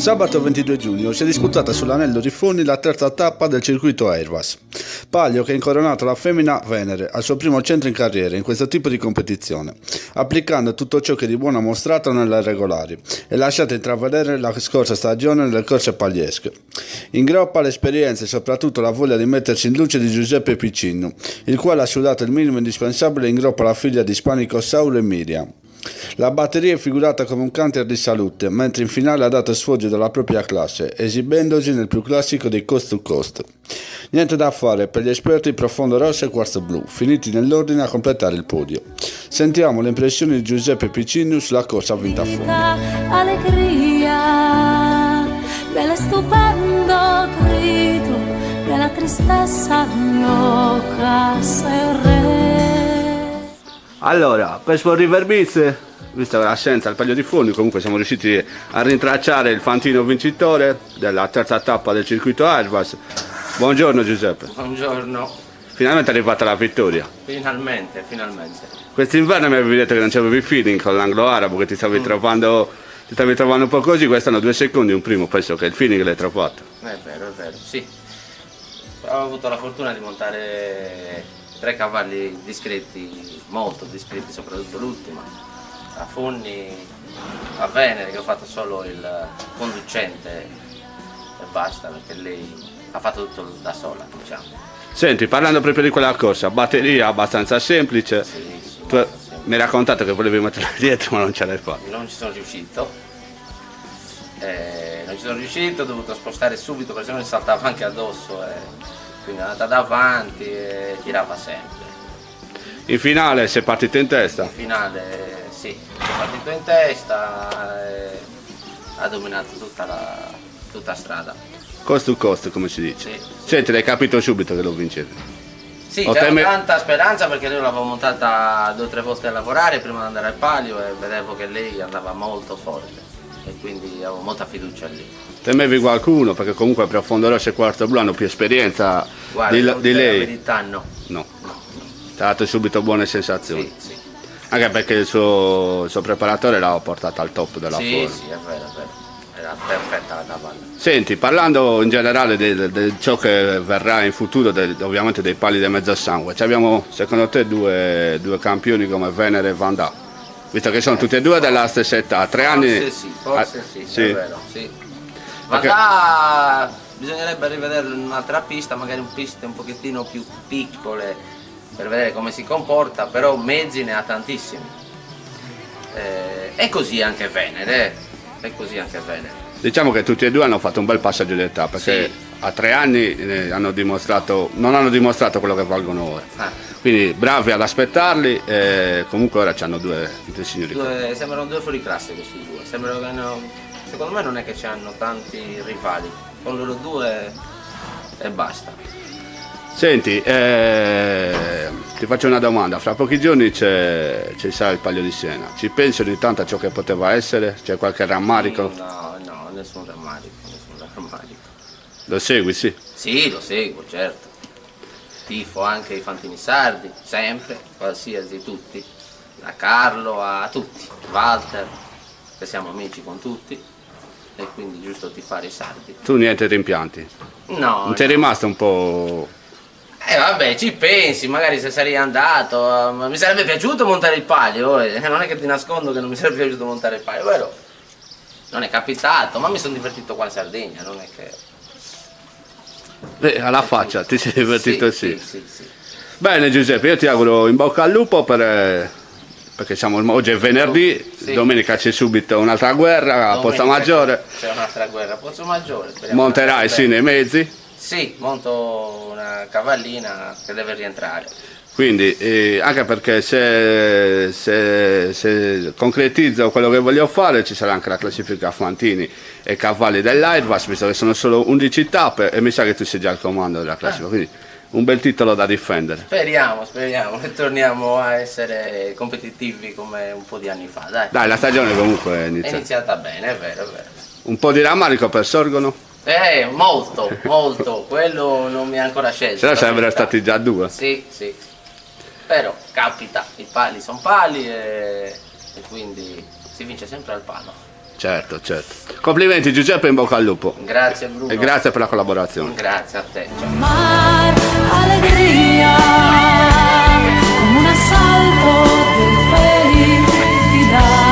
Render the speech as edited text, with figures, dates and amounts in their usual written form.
Sabato 22 giugno si è disputata sull'anello di Fonni la terza tappa del circuito Airbus. Palio che ha incoronato la femmina Venere al suo primo centro in carriera in questo tipo di competizione, applicando tutto ciò che di buono ha mostrato nelle regolari e lasciato intravedere la scorsa stagione nelle corse pagliesche. In groppa l'esperienza e soprattutto la voglia di mettersi in luce di Giuseppe Piccinu, il quale ha sudato il minimo indispensabile in groppa la figlia di Ispanico Saulo e Miriam. La batteria è figurata come un canter di salute, mentre in finale ha dato sfoggio della propria classe, esibendosi nel più classico dei coast to coast. Niente da fare per gli esperti profondo rosso e quarzo blu, finiti nell'ordine a completare il podio. Sentiamo le impressioni di Giuseppe Piccinu sulla corsa vinta a Fondi. Allegria del stupendo grito della tristezza loca serena. Allora, per Sport River Beats, vista l'assenza al Palio di Fondi, comunque siamo riusciti a rintracciare il fantino vincitore della terza tappa del circuito Airbus. Buongiorno Giuseppe. Buongiorno. Finalmente è arrivata la vittoria. Finalmente. Quest'inverno mi avevi detto che non c'avevi feeling con l'anglo-arabo, che ti stavi trovando un po' così, quest'anno 2 secondi, un primo, penso che il feeling l'hai trovato. È vero, sì. Ho avuto la fortuna di montare 3 cavalli discreti, molto discreti, soprattutto l'ultima, a Fonni, a Venere, che ho fatto solo il conducente e basta, perché lei ha fatto tutto da sola, diciamo. Senti, parlando proprio di quella corsa, batteria abbastanza semplice, Sì, tu mi hai raccontato che volevi metterla dietro ma non ce l'hai fatta. Non ci sono riuscito, ho dovuto spostare subito perché sennò mi saltava anche addosso, quindi è andata davanti e tirava sempre. In finale sei partito in testa? In finale sì, sono partito in testa e ha dominato tutta strada. Coast to coast, come si dice. Sì. Senti, l'hai capito subito che lo vincevi? Sì, O c'era teme- tanta speranza perché io l'avevo montata 2 o 3 volte a lavorare prima di andare al palio e vedevo che lei andava molto forte e quindi avevo molta fiducia lì. Temevi qualcuno? Perché comunque Profondo Rosso e Quarzo Blu hanno più esperienza Guarda, di lei? La verità no. No. Ti ha dato subito buone sensazioni. Sì. Anche perché il suo preparatore l'ha portata al top della Sì, forma. sì, è vero. Era perfetta la cavalla. Senti, parlando in generale di ciò che verrà in futuro, ovviamente dei pali di mezzo sangue, abbiamo secondo te due campioni come Venere e Van Damme? Visto che sono tutti e due della stessa età, 3 anni... Forse sì, sì. è vero, sì. Ma bisognerebbe rivedere un'altra pista, magari piste un pochettino più piccole per vedere come si comporta, però mezzi ne ha tantissimi. E così anche Venere, Diciamo che tutti e due hanno fatto un bel passaggio di età, perché Sì. a 3 anni non hanno dimostrato quello che valgono ora. Quindi bravi ad aspettarli e comunque ora hanno due signori. Sembrano 2 fuori classe questi due, sembrano che secondo me non è che c'hanno tanti rivali, con loro 2 e basta. Senti, ti faccio una domanda, fra pochi giorni ci sarà il Palio di Siena, ci pensi ogni tanto a ciò che poteva essere? C'è qualche rammarico? No, nessun rammarico. Lo segui, sì? Sì, lo seguo, certo. Tifo anche i fantini sardi, sempre, qualsiasi, tutti. Da Carlo a tutti, Walter, che siamo amici con tutti, e quindi giusto tifare i sardi. Tu niente rimpianti? No. Non ti è rimasto un po'... Vabbè, ci pensi, magari se sarei andato, mi sarebbe piaciuto montare il palio, non è che ti nascondo che non mi sarebbe piaciuto montare il palio, vero? Non è capitato, ma mi sono divertito qua in Sardegna, non è che... alla faccia, ti sei divertito sì. Sì. Bene Giuseppe, io ti auguro in bocca al lupo perché oggi è venerdì, Sì. Domenica c'è subito un'altra guerra a Pozzo Maggiore. C'è un'altra guerra a Pozzo Maggiore, speriamo. Monterai sì nei mezzi. Sì, monto una cavallina che deve rientrare. Quindi anche perché se concretizzo quello che voglio fare ci sarà anche la classifica a Fantini e cavalli dell'Airbus, visto che sono solo 11 tappe e mi sa che tu sei già al comando della classifica, quindi un bel titolo da difendere. Speriamo che torniamo a essere competitivi come un po' di anni fa, dai. Dai, la stagione comunque è È iniziata. iniziata bene, è vero. Un po' di rammarico per Sorgono? Molto, quello non mi ha ancora scelto. Se no sarebbero stati già 2. Sì. Però capita, i pali sono pali e quindi si vince sempre al palo. Certo, certo. Complimenti Giuseppe, in bocca al lupo. Grazie Bruno. E grazie per la collaborazione. Grazie a te. Ciao. Mar, alegría, como un asalto de felicidad.